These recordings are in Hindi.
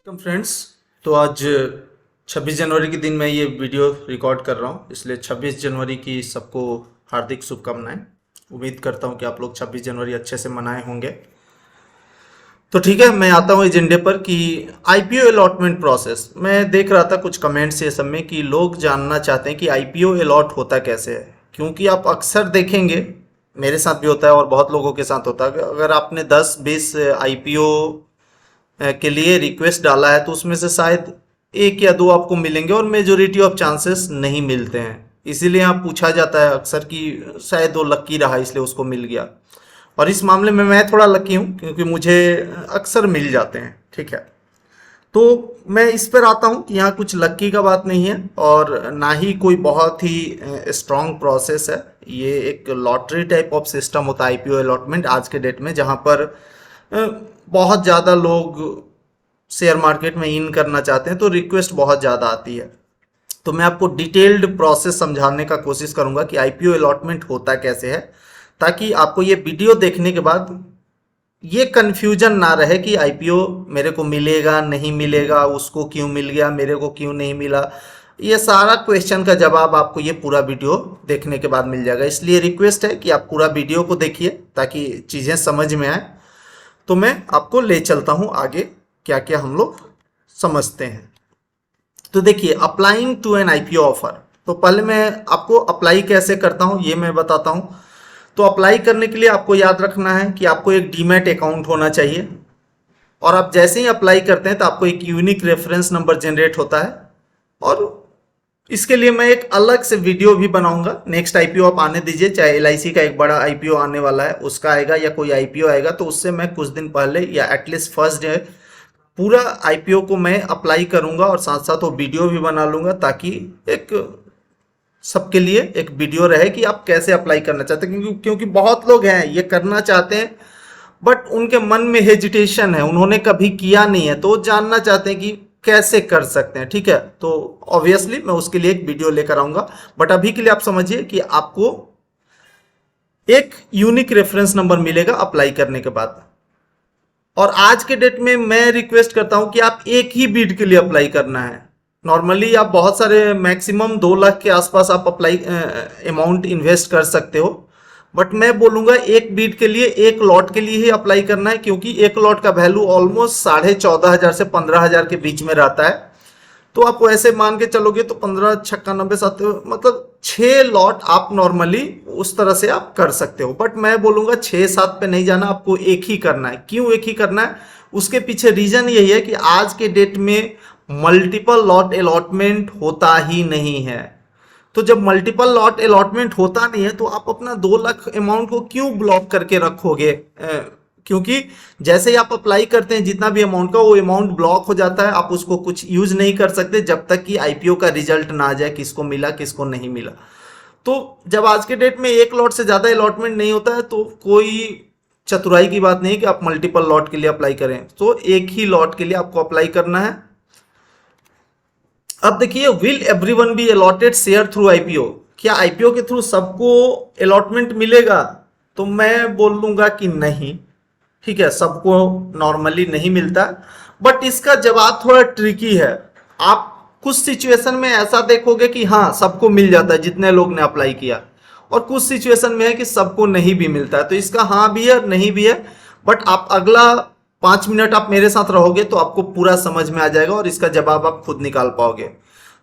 फ्रेंड्स, तो आज 26 जनवरी के दिन मैं ये वीडियो रिकॉर्ड कर रहा हूँ, इसलिए 26 जनवरी की सबको हार्दिक शुभकामनाएं। उम्मीद करता हूँ कि आप लोग 26 जनवरी अच्छे से मनाए होंगे। तो ठीक है, मैं आता हूँ एजेंडे पर कि आईपीओ अलॉटमेंट प्रोसेस। मैं देख रहा था कुछ कमेंट्स ये सब में कि लोग जानना चाहते हैं कि आईपीओ अलॉट होता कैसे है, क्योंकि आप अक्सर देखेंगे, मेरे साथ भी होता है और बहुत लोगों के साथ होता है कि अगर आपने 10-20 आईपीओ के लिए रिक्वेस्ट डाला है तो उसमें से शायद एक या दो आपको मिलेंगे और मेजोरिटी ऑफ चांसेस नहीं मिलते हैं। इसीलिए यहाँ पूछा जाता है अक्सर कि शायद वो लक्की रहा इसलिए उसको मिल गया, और इस मामले में मैं थोड़ा लकी हूँ क्योंकि मुझे अक्सर मिल जाते हैं। ठीक है, तो मैं इस पर आता हूँ कि यहाँ कुछ लक्की का बात नहीं है और ना ही कोई बहुत ही स्ट्रॉन्ग प्रोसेस है। ये एक लॉटरी टाइप ऑफ सिस्टम होता है आईपीओ अलॉटमेंट आज के डेट में, जहाँ पर अ, बहुत ज़्यादा लोग शेयर मार्केट में इन करना चाहते हैं तो रिक्वेस्ट बहुत ज़्यादा आती है। तो मैं आपको डिटेल्ड प्रोसेस समझाने का कोशिश करूंगा कि आईपीओ अलॉटमेंट होता कैसे है, ताकि आपको ये वीडियो देखने के बाद ये कन्फ्यूजन ना रहे कि आईपीओ मेरे को मिलेगा नहीं मिलेगा, उसको क्यों मिल गया मेरे को क्यों नहीं मिला। ये सारा क्वेश्चन का जवाब आपको ये पूरा वीडियो देखने के बाद मिल जाएगा। इसलिए रिक्वेस्ट है कि आप पूरा वीडियो को देखिए ताकि चीज़ें समझ में आए। तो मैं आपको ले चलता हूं आगे क्या क्या हम लोग समझते हैं। तो देखिए, applying to an IPO offer, तो पहले मैं आपको अप्लाई कैसे करता हूं ये मैं बताता हूं। तो अप्लाई करने के लिए आपको याद रखना है कि आपको एक डीमैट अकाउंट होना चाहिए, और आप जैसे ही अप्लाई करते हैं तो आपको एक यूनिक रेफरेंस नंबर जनरेट होता है, और इसके लिए मैं एक अलग से वीडियो भी बनाऊंगा। नेक्स्ट आईपीओ आप आने दीजिए, चाहे एलआईसी का एक बड़ा आईपीओ आने वाला है उसका आएगा या कोई आईपीओ आएगा, तो उससे मैं कुछ दिन पहले या एटलीस्ट फर्स्ट डे पूरा आईपीओ को मैं अप्लाई करूंगा और साथ साथ वो वीडियो भी बना लूंगा, ताकि एक सबके लिए एक वीडियो रहे कि आप कैसे अप्लाई करना चाहते हैं। क्योंकि बहुत लोग हैं ये करना चाहते हैं बट उनके मन में हेजिटेशन है, उन्होंने कभी किया नहीं है, तो वो जानना चाहते हैं कि कैसे कर सकते हैं। ठीक है, तो ऑब्वियसली मैं उसके लिए एक वीडियो लेकर आऊंगा, बट अभी के लिए आप समझिए कि आपको एक यूनिक रेफरेंस नंबर मिलेगा अप्लाई करने के बाद। और आज के डेट में मैं रिक्वेस्ट करता हूं कि आप एक ही बीड के लिए अप्लाई करना है। नॉर्मली आप बहुत सारे मैक्सिमम 2 लाख के आसपास आप अप्लाई अमाउंट इन्वेस्ट कर सकते हो, बट मैं बोलूंगा एक बीड के लिए एक लॉट के लिए ही अप्लाई करना है, क्योंकि एक लॉट का वैल्यू ऑलमोस्ट 14,500 से 15,000 के बीच में रहता है। तो आप ऐसे मान के चलोगे तो 15 छक्का 90 7 मतलब 6 लॉट आप नॉर्मली उस तरह से आप कर सकते हो, बट मैं बोलूंगा 6-7 पे नहीं जाना, आपको एक ही करना है। क्यों एक ही करना है, उसके पीछे रीजन यही है कि आज के डेट में मल्टीपल लॉट अलॉटमेंट होता ही नहीं है। तो जब मल्टीपल लॉट अलॉटमेंट होता नहीं है तो आप अपना 2 लाख अमाउंट को क्यों ब्लॉक करके रखोगे? क्योंकि जैसे ही आप अप्लाई करते हैं जितना भी अमाउंट का, वो अमाउंट ब्लॉक हो जाता है, आप उसको कुछ यूज नहीं कर सकते जब तक कि आईपीओ का रिजल्ट ना आ जाए किसको मिला किसको नहीं मिला। तो जब आज के डेट में एक लॉट से ज्यादा अलॉटमेंट नहीं होता है तो कोई चतुराई की बात नहीं है कि आप मल्टीपल लॉट के लिए अप्लाई करें, तो एक ही लॉट के लिए आपको अप्लाई करना है। अब देखिए, will everyone be allotted share through IPO, क्या आईपीओ के थ्रू सबको अलॉटमेंट मिलेगा? तो मैं बोल दूंगा कि नहीं। ठीक है, सबको नॉर्मली नहीं मिलता, बट इसका जवाब थोड़ा ट्रिकी है। आप कुछ सिचुएशन में ऐसा देखोगे कि हाँ सबको मिल जाता है जितने लोग ने अप्लाई किया, और कुछ सिचुएशन में है कि सबको नहीं भी मिलता है। तो इसका हाँ भी है नहीं भी है, बट आप अगला 5 मिनट आप मेरे साथ रहोगे तो आपको पूरा समझ में आ जाएगा और इसका जवाब आप खुद निकाल पाओगे।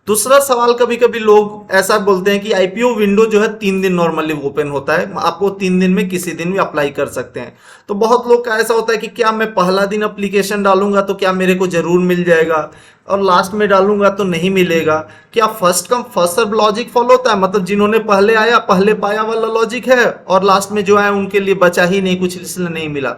दूसरा सवाल, कभी कभी लोग ऐसा बोलते हैं कि आईपीओ विंडो जो है 3 दिन नॉर्मली ओपन होता है, आप वो 3 दिन में किसी दिन भी अप्लाई कर सकते हैं। तो बहुत लोग का ऐसा होता है कि क्या मैं पहला दिन अप्लीकेशन डालूंगा तो क्या मेरे को जरूर मिल जाएगा, और लास्ट में डालूंगा तो नहीं मिलेगा। क्या first come first serve logic follow होता है? मतलब जिन्होंने पहले आया पहले पाया वाला लॉजिक है, और लास्ट में जो आया उनके लिए बचा ही नहीं कुछ इसलिए नहीं मिला।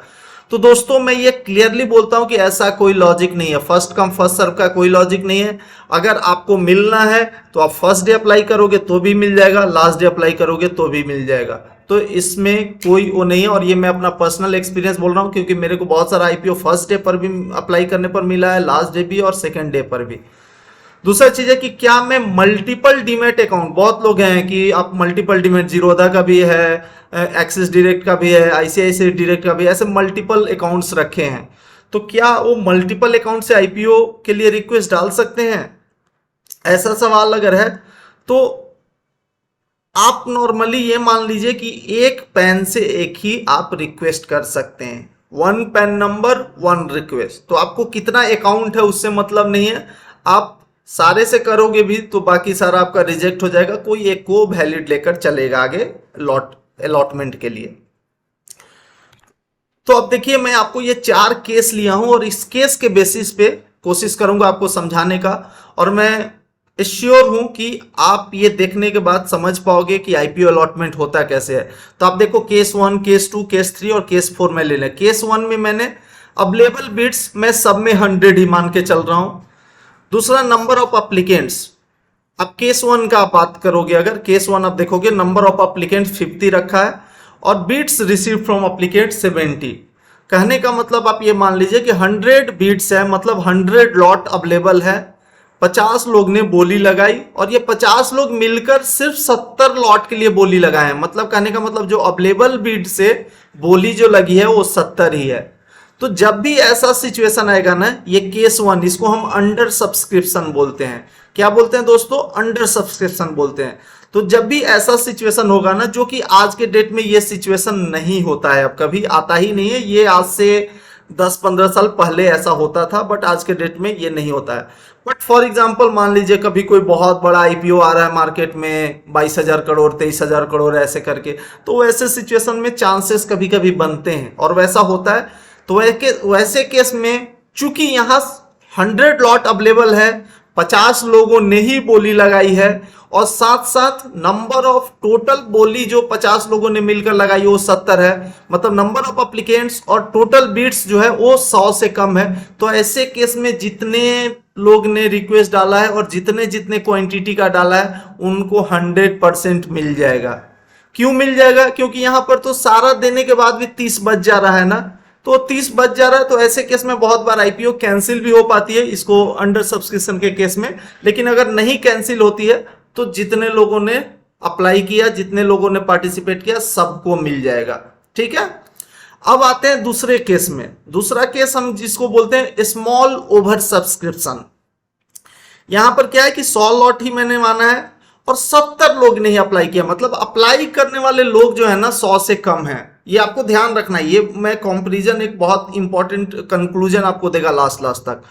तो दोस्तों मैं ये क्लियरली बोलता हूं कि ऐसा कोई लॉजिक नहीं है, फर्स्ट कम फर्स्ट सर्व का कोई लॉजिक नहीं है। अगर आपको मिलना है तो आप फर्स्ट डे अप्लाई करोगे तो भी मिल जाएगा, लास्ट डे अप्लाई करोगे तो भी मिल जाएगा। तो इसमें कोई वो नहीं है, और ये मैं अपना पर्सनल एक्सपीरियंस बोल रहा हूँ क्योंकि मेरे को बहुत सारा आईपीओ फर्स्ट डे पर भी अप्लाई करने पर मिला है, लास्ट डे भी और सेकेंड डे पर भी। दूसरा चीज है कि क्या मैं मल्टीपल डीमेट अकाउंट, बहुत लोग हैं कि आप मल्टीपल डीमेट, जीरोधा का भी है, एक्सिस डायरेक्ट का भी है, आईसीआईसीआई डायरेक्ट का भी है, ऐसे मल्टीपल अकाउंट्स रखे हैं। तो क्या वो मल्टीपल अकाउंट से आईपीओ के लिए रिक्वेस्ट डाल सकते हैं? ऐसा सवाल अगर है तो आप नॉर्मली ये मान लीजिए कि एक पैन से एक ही आप रिक्वेस्ट कर सकते हैं, one pan number one request. तो आपको कितना अकाउंट है उससे मतलब नहीं है, आप सारे से करोगे भी तो बाकी सारा आपका रिजेक्ट हो जाएगा, कोई एक को वैलिड लेकर चलेगा आगे अलॉटमेंट के लिए। तो अब देखिए मैं आपको ये 4 केस लिया हूं और इस केस के बेसिस पे कोशिश करूंगा आपको समझाने का, और मैं श्योर हूं कि आप ये देखने के बाद समझ पाओगे कि आईपीओ अलॉटमेंट होता कैसे है। तो आप देखो केस 1, केस 2, केस 3 और केस 4 में ले लें। केस 1 में मैंने अवेलेबल बिट्स मैं सब में 100 ही मान के चल रहा हूं। दूसरा नंबर ऑफ अप्लीकेंट्स, अब केस 1 का आप बात करोगे, अगर केस 1 आप देखोगे नंबर ऑफ अप्लीकेंट्स 50 रखा है और बिट्स रिसीव फ्रॉम अप्लीकेंट 70। कहने का मतलब आप ये मान लीजिए कि 100 बिट्स है, मतलब 100 लॉट अवेलेबल है, 50 लोग ने बोली लगाई और ये 50 लोग मिलकर सिर्फ 70 लॉट के लिए बोली लगाए हैं। मतलब कहने का मतलब जो अवेलेबल बिड से बोली जो लगी है वो 70 ही है। तो जब भी ऐसा सिचुएशन आएगा ना, ये केस 1, इसको हम अंडर सब्सक्रिप्शन बोलते हैं। क्या बोलते हैं दोस्तों? अंडर सब्सक्रिप्शन बोलते हैं। तो जब भी ऐसा सिचुएशन होगा ना, जो कि आज के डेट में ये सिचुएशन नहीं होता है, अब कभी आता ही नहीं है, ये आज से 10-15 साल पहले ऐसा होता था, बट आज के डेट में ये नहीं होता है। बट फॉर एग्जांपल मान लीजिए कभी कोई बहुत बड़ा आईपीओ आ रहा है मार्केट में 22,000 करोड़ 23,000 करोड़ ऐसे करके, तो वैसे सिचुएशन में चांसेस कभी कभी बनते हैं और वैसा होता है। तो वैसे केस में चूंकि यहाँ 100 लॉट अवेलेबल है, 50 लोगों ने ही बोली लगाई है और साथ साथ नंबर ऑफ टोटल बोली जो 50 लोगों ने मिलकर लगाई वो 70 है, मतलब नंबर ऑफ अप्लीकेंट्स और टोटल बिट्स जो है वो 100 से कम है। तो ऐसे केस में जितने लोग ने रिक्वेस्ट डाला है और जितने जितने क्वांटिटी का डाला है उनको 100% मिल जाएगा। क्यों मिल जाएगा? क्योंकि यहां पर तो सारा देने के बाद भी 30 बच जा रहा है ना, तो 30 बच जा रहा है। तो ऐसे केस में बहुत बार आईपीओ कैंसिल भी हो पाती है, इसको अंडर सब्सक्रिप्शन के केस में। लेकिन अगर नहीं कैंसिल होती है तो जितने लोगों ने अप्लाई किया, जितने लोगों ने पार्टिसिपेट किया, सबको मिल जाएगा। ठीक है, अब आते हैं दूसरे केस में। दूसरा केस हम जिसको बोलते हैं स्मॉल ओवर सब्सक्रिप्शन। यहां पर क्या है कि 100 लॉट ही मैंने माना है और 70 लोग ने ही अप्लाई किया, मतलब अप्लाई करने वाले लोग जो है ना 100 से कम है। ये आपको ध्यान रखना है, ये मैं कंपैरिजन एक बहुत इंपॉर्टेंट कंक्लूजन आपको देगा लास्ट तक।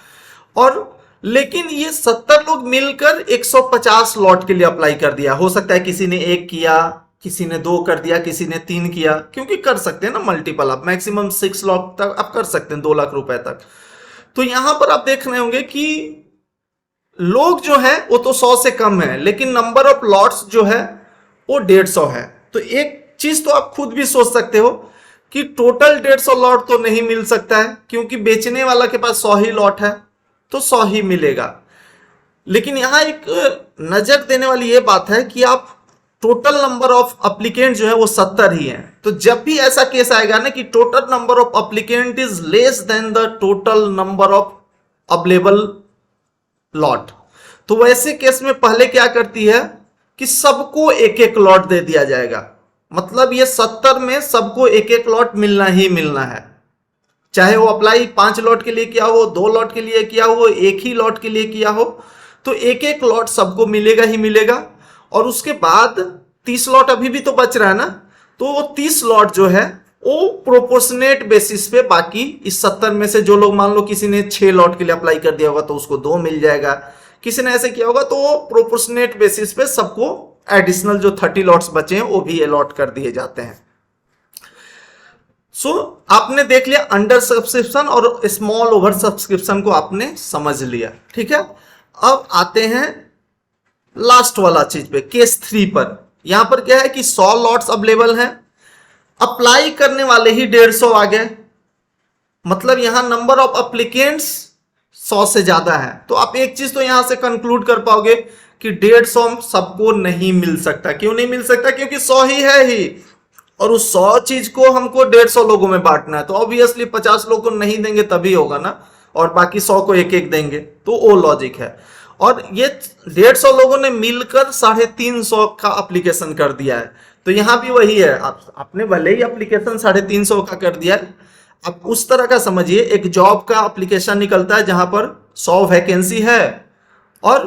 और लेकिन ये 70 लोग मिलकर 150 लॉट के लिए अप्लाई कर दिया। हो सकता है किसी ने 1 किया, किसी ने 2 कर दिया, किसी ने 3 किया, क्योंकि कर सकते हैं ना मल्टीपल, आप मैक्सिमम 6 लॉट तक आप कर सकते हैं, 2 लाख रुपए तक। तो यहां पर आप देख रहे होंगे कि लोग जो है वो तो 100 से कम है, लेकिन नंबर ऑफ लॉट्स जो है वो 150 है। तो एक चीज तो आप खुद भी सोच सकते हो कि टोटल 150 लॉट तो नहीं मिल सकता है, क्योंकि बेचने वाला के पास 100 ही लॉट है तो 100 ही मिलेगा। लेकिन यहां एक नजर देने वाली ये बात है कि आप टोटल नंबर ऑफ अप्लीकेंट जो है वो 70 ही है। तो जब भी ऐसा केस आएगा ना कि total number of applicant is less than the total number of available lot, तो वैसे केस में पहले क्या करती है कि सबको एक एक लॉट दे दिया जाएगा। मतलब ये 70 में सबको एक एक लॉट मिलना ही मिलना है, चाहे वो अप्लाई 5 लॉट के लिए किया हो, 2 लॉट के लिए किया हो, 1 ही लॉट के लिए किया हो, तो एक एक लॉट सबको मिलेगा ही मिलेगा। और उसके बाद 30 लॉट अभी भी तो बच रहा है ना, तो वो 30 लॉट जो है वो प्रोपोर्शनेट बेसिस पे बाकी इस 70 में से जो लोग, मान लो किसी ने 6 लॉट के लिए अप्लाई कर दिया होगा तो उसको 2 मिल जाएगा, किसी ने ऐसे किया होगा, तो वो प्रोपोर्शनेट बेसिस पे सबको एडिशनल जो 30 लॉट्स बचे हैं वो भी अलॉट कर दिए जाते हैं। सो आपने देख लिया अंडर सब्सक्रिप्शन और स्मॉल ओवर सब्सक्रिप्शन को आपने समझ लिया। ठीक है, अब आते हैं लास्ट वाला चीज पे, केस 3 पर। यहां पर क्या है कि 100 लॉट्स अवेलेबल हैं, अप्लाई करने वाले ही 150 आ गए, मतलब यहां नंबर ऑफ अप्लीकेंट्स 100 से ज्यादा है। तो आप एक चीज तो यहां से कंक्लूड कर पाओगे कि 150 सबको नहीं मिल सकता। क्यों नहीं मिल सकता? क्योंकि 100 ही है ही, और उस 100 चीज को हमको 150 लोगों में बांटना है, तो ऑब्वियसली 50 लोगों को नहीं देंगे तभी होगा ना, और बाकी 100 को एक एक देंगे, तो वो लॉजिक है। और ये 150 लोगों ने मिलकर 350 का एप्लीकेशन कर दिया है। तो यहां भी वही है, आपने भले ही एप्लीकेशन 350 का कर दिया है, अब उस तरह का समझिए, एक जॉब का एप्लीकेशन निकलता है जहां पर 100 वैकेंसी है और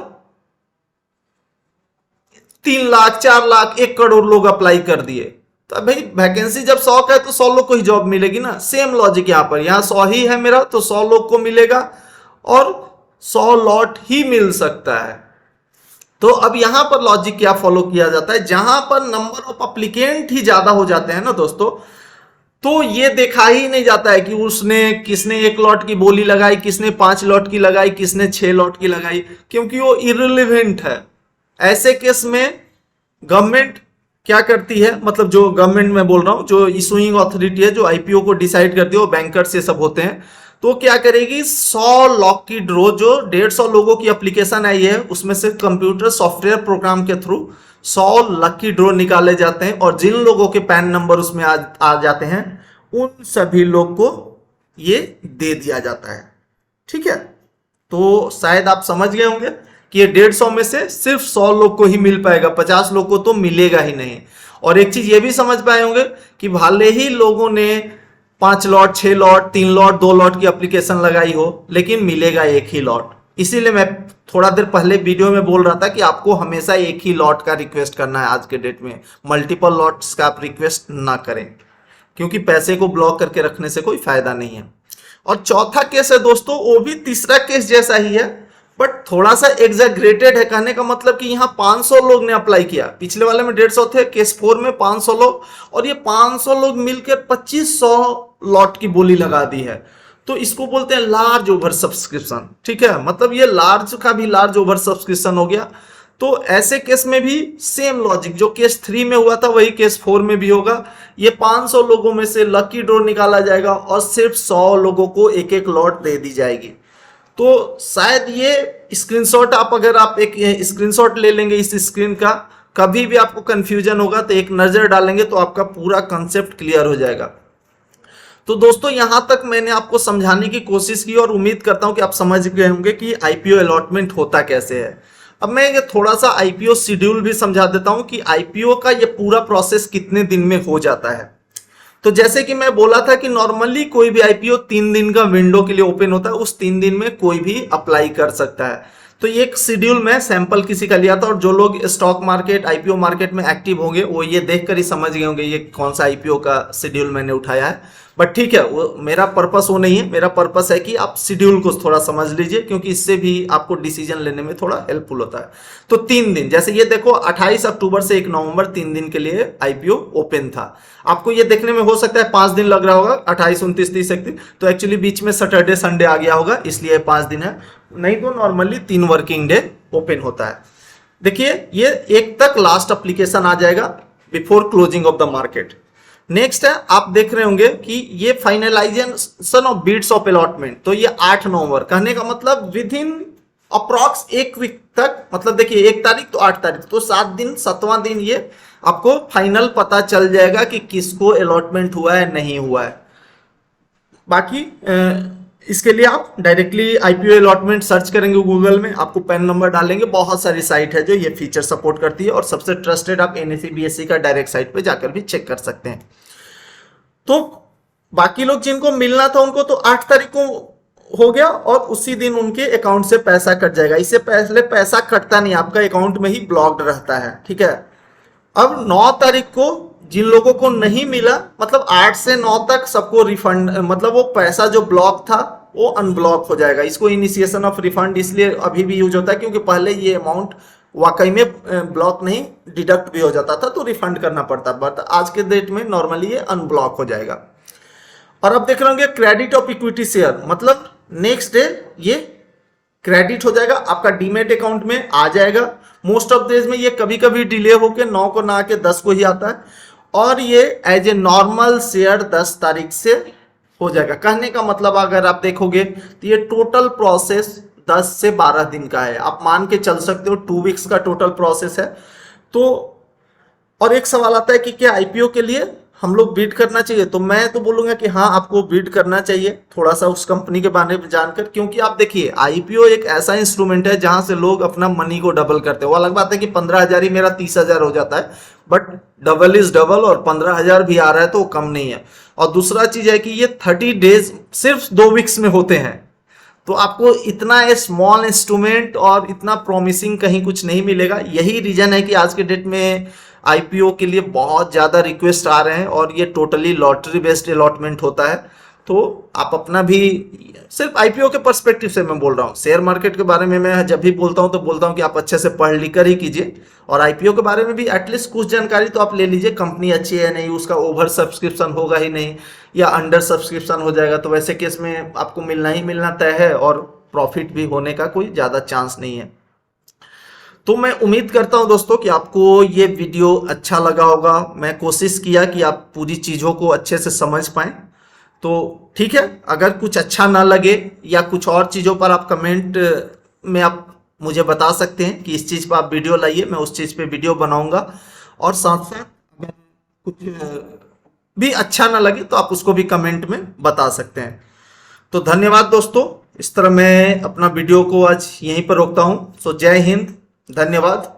3 लाख 4 लाख 1 करोड़ लोग अप्लाई कर दिए। तो भाई वैकेंसी जब 100 का है तो 100 लोग को ही जॉब मिलेगी ना। सेम लॉजिक यहां पर, यहां 100 ही है मेरा तो 100 लोग को मिलेगा और 100 लॉट ही मिल सकता है। तो अब यहां पर लॉजिक क्या फॉलो किया जाता है, जहां पर नंबर ऑफ अप्लीकेंट ही ज्यादा हो जाते हैं ना दोस्तों, तो ये देखा ही नहीं जाता है कि उसने किसने 1 लॉट की बोली लगाई, किसने 5 लॉट की लगाई, किसने 6 लॉट की लगाई, क्योंकि वो इररिलेवेंट है। ऐसे केस में गवर्नमेंट क्या करती है, मतलब जो गवर्नमेंट में बोल रहा हूं, जो इशूइंग अथॉरिटी है, जो आईपीओ को डिसाइड करती है, वो बैंकर्स ये सब होते हैं, तो क्या करेगी, 100 लॉक की ड्रॉ, जो 150 लोगों की एप्लीकेशन आई है उसमें से कंप्यूटर सॉफ्टवेयर प्रोग्राम के थ्रू 100 लकी ड्रॉ निकाले जाते हैं और जिन लोगों के पैन नंबर उसमें आ जाते हैं उन सभी लोग को ये दे दिया जाता है। ठीक है, तो शायद आप समझ गए होंगे कि ये 150 में से सिर्फ 100 लोग को ही मिल पाएगा, 50 लोग को तो मिलेगा ही नहीं। और एक चीज ये भी समझ पाए होंगे कि भले ही लोगों ने 5 लॉट 6 लॉट 3 लॉट 2 लॉट की एप्लीकेशन लगाई हो, लेकिन मिलेगा एक ही लॉट। इसीलिए मैं थोड़ा देर पहले वीडियो में बोल रहा था कि आपको हमेशा एक ही लॉट का रिक्वेस्ट करना है। आज के डेट में मल्टीपल लॉट्स का आप रिक्वेस्ट ना करें, क्योंकि पैसे को ब्लॉक करके रखने से कोई फायदा नहीं है। और चौथा केस है दोस्तों, वो भी तीसरा केस जैसा ही है, बट थोड़ा सा एग्जैग्रेटेड है। कहने का मतलब कि यहाँ 500 लोग ने अप्लाई किया, पिछले वाले में 150 थे, केस 4 में 500 लोग, और ये 500 लोग मिलकर 2500 लॉट की बोली लगा दी है। तो इसको बोलते हैं लार्ज ओवर सब्सक्रिप्शन। ठीक है, मतलब ये लार्ज का भी लार्ज ओवर सब्सक्रिप्शन हो गया। तो ऐसे केस में भी सेम लॉजिक, जो केस 3 में हुआ था वही केस 4 में भी होगा। ये 500 लोगों में से लकी ड्रॉ निकाला जाएगा और सिर्फ 100 लोगों को एक एक लॉट दे दी जाएगी। तो शायद ये स्क्रीनशॉट, अगर आप एक स्क्रीनशॉट ले लेंगे इस स्क्रीन का, कभी भी आपको कंफ्यूजन होगा तो एक नजर डालेंगे तो आपका पूरा कॉन्सेप्ट क्लियर हो जाएगा। तो दोस्तों यहां तक मैंने आपको समझाने की कोशिश की और उम्मीद करता हूं कि आप समझ गए होंगे कि आईपीओ अलॉटमेंट होता कैसे है। अब मैं ये थोड़ा सा आईपीओ शेड्यूल भी समझा देता हूं कि आईपीओ का ये पूरा प्रोसेस कितने दिन में हो जाता है। तो जैसे कि मैं बोला था कि नॉर्मली कोई भी आईपीओ 3 दिन का विंडो के लिए ओपन होता है, उस 3 दिन में कोई भी अप्लाई कर सकता है। तो ये एक शेड्यूल में सैंपल किसी का लिया था, और जो लोग स्टॉक मार्केट आईपीओ मार्केट में एक्टिव होंगे वो ये देखकर ही समझ गए होंगे ये कौन सा आईपीओ का शेड्यूल मैंने उठाया है। बट ठीक है, वो मेरा पर्पस वो नहीं है, मेरा पर्पस है कि आप शेड्यूल को थोड़ा समझ लीजिए, क्योंकि इससे भी आपको डिसीजन लेने में थोड़ा हेल्पफुल होता है। तो 3 दिन, जैसे ये देखो 28 अक्टूबर से 1 नवंबर 3 दिन के लिए आईपीओ ओपन था। आपको ये देखने में हो सकता है 5 दिन लग रहा होगा, 28 29 30 31, तो एक्चुअली बीच में सैटरडे संडे आ गया होगा, इसलिए 5 दिन है, नहीं तो नॉर्मली 3 वर्किंग डे ओपन होता है। देखिए ये 1 तक लास्ट एप्लीकेशन आ जाएगा before closing of the market. Next है, आप देख रहे होंगे कि ये finalisation of bids of allotment, तो ये 8 नवंबर, कहने का मतलब विद इन अप्रॉक्स 1 वीक तक, मतलब देखिए 1 तारीख तो 8 तारीख, तो 7 दिन 7वां दिन ये आपको फाइनल पता चल जाएगा कि किसको अलॉटमेंट हुआ है नहीं हुआ है। बाकी इसके लिए आप डायरेक्टली आईपीओ अलॉटमेंट सर्च करेंगे गूगल में, आपको पैन नंबर डालेंगे, बहुत सारी साइट है जो ये फीचर सपोर्ट करती है, और सबसे ट्रस्टेड आप एनएसई बीएसई का डायरेक्ट साइट पे जाकर भी चेक कर सकते हैं। तो बाकी लोग जिनको मिलना था उनको तो 8 तारीख को हो गया, और उसी दिन उनके अकाउंट से पैसा कट जाएगा। इससे पहले पैसा कटता नहीं, आपका अकाउंट में ही ब्लॉक्ड रहता है। ठीक है, अब 9 तारीख को जिन लोगों को नहीं मिला, मतलब 8 से 9 तक सबको रिफंड, मतलब वो पैसा जो ब्लॉक था वो अनब्लॉक हो जाएगा। इसको इनिशिएशन ऑफ रिफंड इसलिए अभी भी यूज होता है क्योंकि पहले ये अमाउंट वाकई में ब्लॉक नहीं डिडक्ट भी हो जाता था, तो रिफंड करना पड़ता, बट आज के डेट में नॉर्मली ये अनब्लॉक हो जाएगा। और अब देख रहे होंगे क्रेडिट ऑफ इक्विटी शेयर, मतलब नेक्स्ट डे ये क्रेडिट हो जाएगा, आपका डीमेट अकाउंट में आ जाएगा। मोस्ट ऑफ डेज में ये कभी कभी डिले होकर 9 को ना आके 10 को ही आता है, और ये एज ए नॉर्मल शेयर 10 तारीख से हो जाएगा। कहने का मतलब अगर आप देखोगे तो ये टोटल प्रोसेस 10 से 12 दिन का है, आप मान के चल सकते हो 2 वीक्स का टोटल प्रोसेस है। तो और एक सवाल आता है कि क्या आईपीओ के लिए हम लोग बीट करना चाहिए, तो मैं तो बोलूंगा कि हाँ आपको बीट करना चाहिए थोड़ा सा उस कंपनी के बारे में जानकर, क्योंकि आप देखिए आईपीओ एक ऐसा इंस्ट्रूमेंट है जहां से लोग अपना मनी को डबल करते हैं। वो अलग बात है कि 15,000 ही मेरा 30,000 हो जाता है, बट डबल इज डबल, और 15,000 भी आ रहा है तो कम नहीं है। और दूसरा चीज है कि ये 30 डेज सिर्फ 2 वीक्स में होते हैं। तो आपको इतना स्मॉल इंस्ट्रूमेंट और इतना प्रॉमिसिंग कहीं कुछ नहीं मिलेगा। यही रीजन है कि आज के डेट में आईपीओ के लिए बहुत ज़्यादा रिक्वेस्ट आ रहे हैं और ये टोटली लॉटरी बेस्ड अलॉटमेंट होता है। तो आप अपना भी, सिर्फ आईपीओ के पर्सपेक्टिव से मैं बोल रहा हूँ, शेयर मार्केट के बारे में मैं जब भी बोलता हूँ तो बोलता हूँ कि आप अच्छे से पढ़ लिख कर ही कीजिए। और आईपीओ के बारे में भी एटलीस्ट कुछ जानकारी तो आप ले लीजिए, कंपनी अच्छी है नहीं, उसका ओवर सब्सक्रिप्शन होगा ही नहीं या अंडर सब्सक्रिप्शन हो जाएगा, तो वैसे केस में आपको मिलना ही मिलना तय है और प्रॉफिट भी होने का कोई ज़्यादा चांस नहीं है। तो मैं उम्मीद करता हूं दोस्तों कि आपको ये वीडियो अच्छा लगा होगा। मैं कोशिश किया कि आप पूरी चीज़ों को अच्छे से समझ पाएं। तो ठीक है, अगर कुछ अच्छा ना लगे या कुछ और चीज़ों पर आप कमेंट में आप मुझे बता सकते हैं कि इस चीज़ पर आप वीडियो लाइए, मैं उस चीज़ पे वीडियो बनाऊंगा। और साथ साथ अगर कुछ भी अच्छा ना लगे तो आप उसको भी कमेंट में बता सकते हैं। तो धन्यवाद दोस्तों, इस तरह मैं अपना वीडियो को आज यहीं पर रोकता हूं। सो जय हिंद, धन्यवाद।